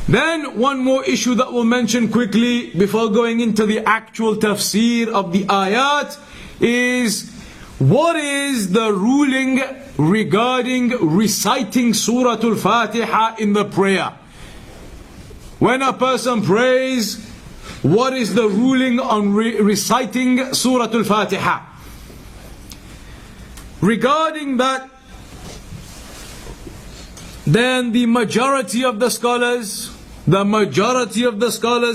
Then one more issue that we'll mention quickly before going into the actual tafsir of the ayat is, what is the ruling regarding reciting Surah Al-Fatiha in the prayer? When a person prays, what is the ruling on reciting Surah Al-Fatiha? Regarding that, then the majority of the scholars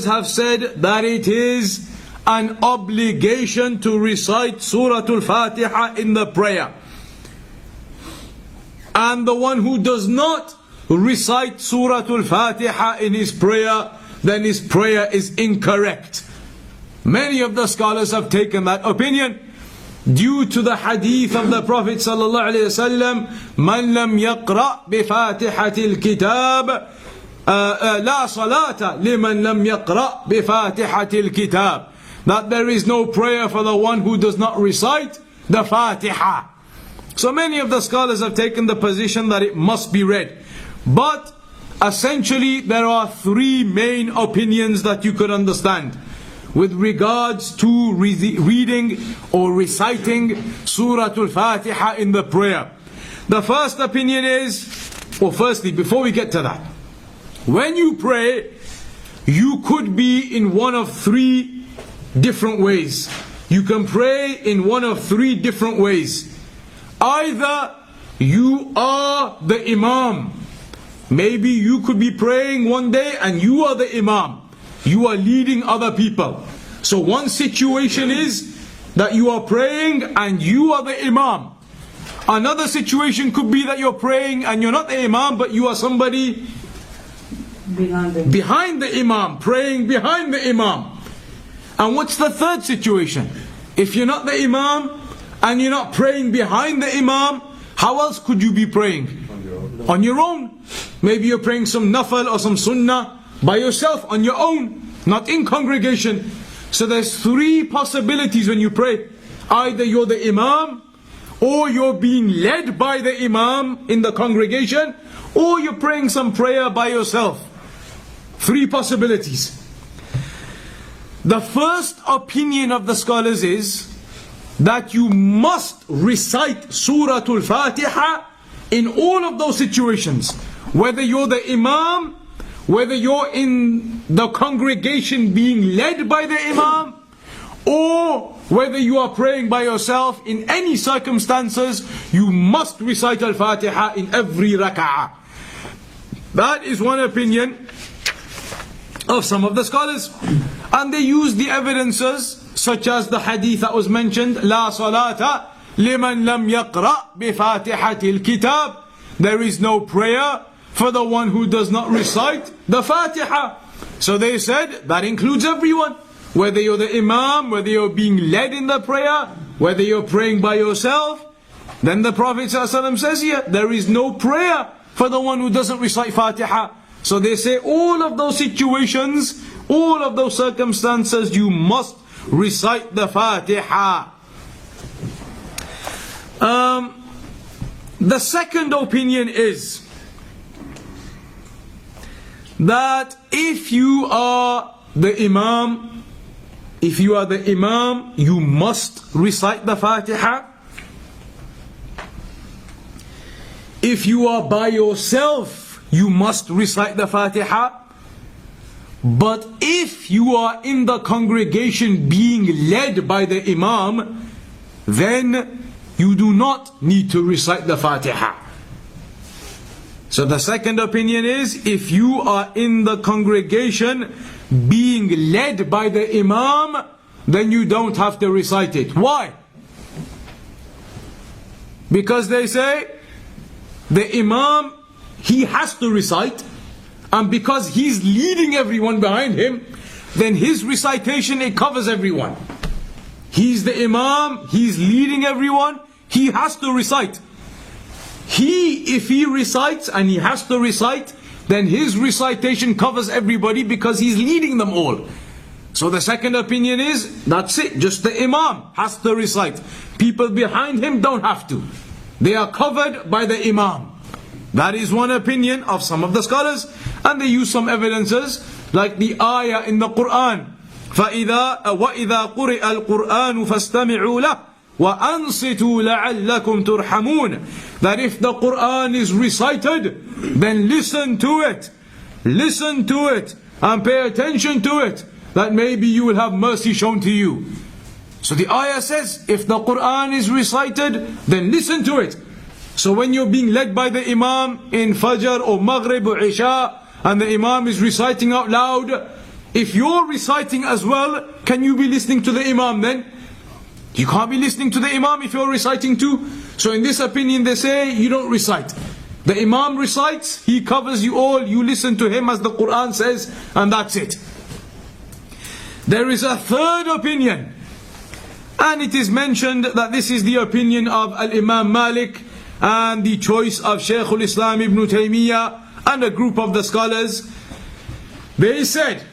have said that it is an obligation to recite Surah Al-Fatiha in the prayer. And the one who does not recite Surah Al-Fatiha in his prayer, then his prayer is incorrect. Many of the scholars have taken that opinion due to the hadith of the Prophet sallallahu alaihi wasallam, "Man lam yaqra bi Fatihatil Kitab, la salata liman lam yaqra bi Fatihatil Kitab." That there is no prayer for the one who does not recite the Fatiha. So many of the scholars have taken the position that it must be read. But essentially there are three main opinions that you could understand with regards to reading or reciting Surah Al-Fatiha in the prayer. The first opinion is, or firstly, before we get to that, when you pray, you could be in one of three different ways. You can pray in one of three different ways. Either you are the imam. Maybe you could be praying one day and you are the imam. You are leading other people. So one situation is that you are praying and you are the imam. Another situation could be that you're praying and you're not the imam, but you are somebody behind the imam, praying behind the imam. And what's the third situation? If you're not the imam and you're not praying behind the imam, how else could you be praying? On your own. Maybe you're praying some nafal or some sunnah by yourself, on your own, not in congregation. So there's three possibilities when you pray. Either you're the imam, or you're being led by the imam in the congregation, or you're praying some prayer by yourself. Three possibilities. The first opinion of the scholars is that you must recite Surah Al-Fatiha in all of those situations. Whether you're the imam, whether you're in the congregation being led by the imam, or whether you are praying by yourself, in any circumstances, you must recite Al-Fatiha in every rak'ah. That is one opinion of some of the scholars. And they use the evidences, such as the hadith that was mentioned, La salata liman lam yaqra bi Fatihatil Kitab. There is no prayer for the one who does not recite the Fatiha. So they said that includes everyone. Whether you're the imam, whether you're being led in the prayer, whether you're praying by yourself, then the Prophet ﷺ says here, there is no prayer for the one who doesn't recite Fatiha. So they say all of those situations, all of those circumstances, you must recite the Fatiha. The second opinion is that if you are the imam, you must recite the Fatiha. If you are by yourself, you must recite the Fatiha. But if you are in the congregation being led by the imam, then you do not need to recite the Fatiha. So the second opinion is, if you are in the congregation being led by the imam, then you don't have to recite it. Why? Because they say the imam, he has to recite, and because he's leading everyone behind him, then his recitation, it covers everyone. He's the imam, he's leading everyone, he has to recite. If he recites and he has to recite, then his recitation covers everybody because he's leading them all. So the second opinion is, that's it, just the imam has to recite. People behind him don't have to. They are covered by the imam. That is one opinion of some of the scholars, and they use some evidences like the ayah in the Quran, وَإِذَا قُرِئَ الْقُرْآنُ فَاسْتَمِعُوا لَهُ وَأَنصِتُوا لَعَلَّكُمْ تُرْحَمُونَ. That if the Quran is recited, then listen to it. Listen to it and pay attention to it, that maybe you will have mercy shown to you. So the ayah says, if the Quran is recited, then listen to it. So when you're being led by the Imam in Fajr or Maghrib or Isha, and the Imam is reciting out loud, if you're reciting as well, can you be listening to the Imam then? You can't be listening to the Imam if you're reciting too. So in this opinion they say, you don't recite. The Imam recites, he covers you all, you listen to him as the Quran says, and that's it. There is a third opinion, and it is mentioned that this is the opinion of Al-Imam Malik and the choice of Shaykh al-Islam Ibn Taymiyyah and a group of the scholars. They said,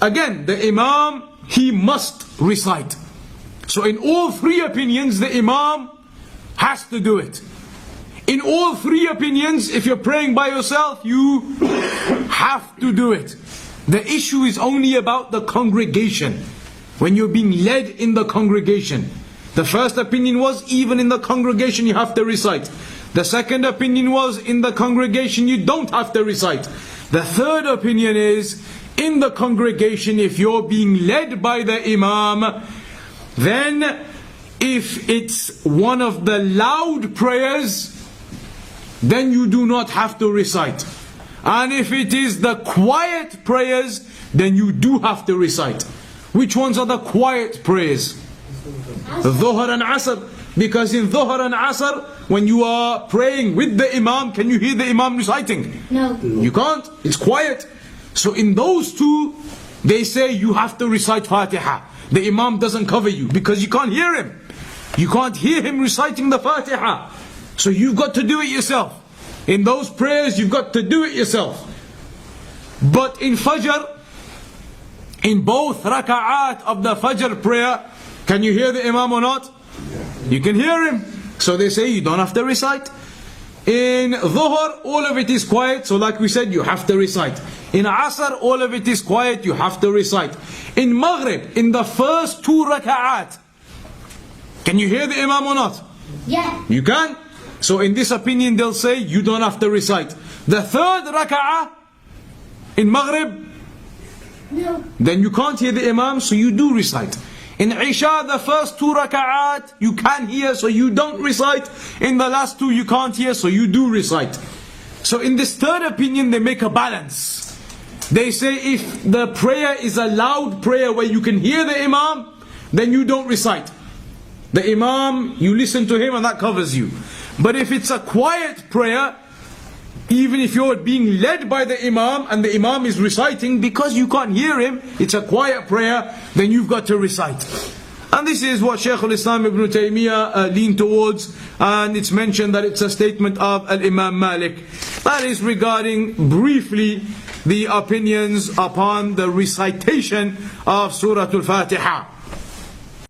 again, the Imam, he must recite. So in all three opinions, the Imam has to do it. In all three opinions, if you're praying by yourself, you have to do it. The issue is only about the congregation. When you're being led in the congregation. The first opinion was, even in the congregation you have to recite. The second opinion was, in the congregation you don't have to recite. The third opinion is, in the congregation if you're being led by the Imam, then if it's one of the loud prayers, then you do not have to recite. And if it is the quiet prayers, then you do have to recite. Which ones are the quiet prayers? Dhuhr and Asr. Because in Dhuhr and Asr, when you are praying with the Imam, can you hear the Imam reciting? No. You can't. It's quiet. So in those two, they say you have to recite Fatiha. The Imam doesn't cover you because you can't hear him. You can't hear him reciting the Fatiha. So you've got to do it yourself. In those prayers, you've got to do it yourself. But in Fajr, in both raka'at of the Fajr prayer, can you hear the Imam or not? You can hear him. So they say you don't have to recite. In Dhuhr, all of it is quiet, so like we said, you have to recite. In Asr, all of it is quiet, you have to recite. In Maghrib, in the first two raka'at, can you hear the Imam or not? Yeah. You can. So in this opinion, they'll say you don't have to recite. The third raka'ah in Maghrib, No. then you can't hear the Imam, so you do recite. In Isha, the first two raka'at, you can hear, so you don't recite. In the last two, you can't hear, so you do recite. So in this third opinion, they make a balance. They say if the prayer is a loud prayer where you can hear the Imam, then you don't recite. The Imam, you listen to him and that covers you. But if it's a quiet prayer, even if you're being led by the Imam and the Imam is reciting, because you can't hear him, it's a quiet prayer, then you've got to recite. And this is what Shaykh al-Islam Ibn Taymiyyah leaned towards, and it's mentioned that it's a statement of Al-Imam Malik. That is regarding briefly the opinions upon the recitation of Surah Al-Fatiha.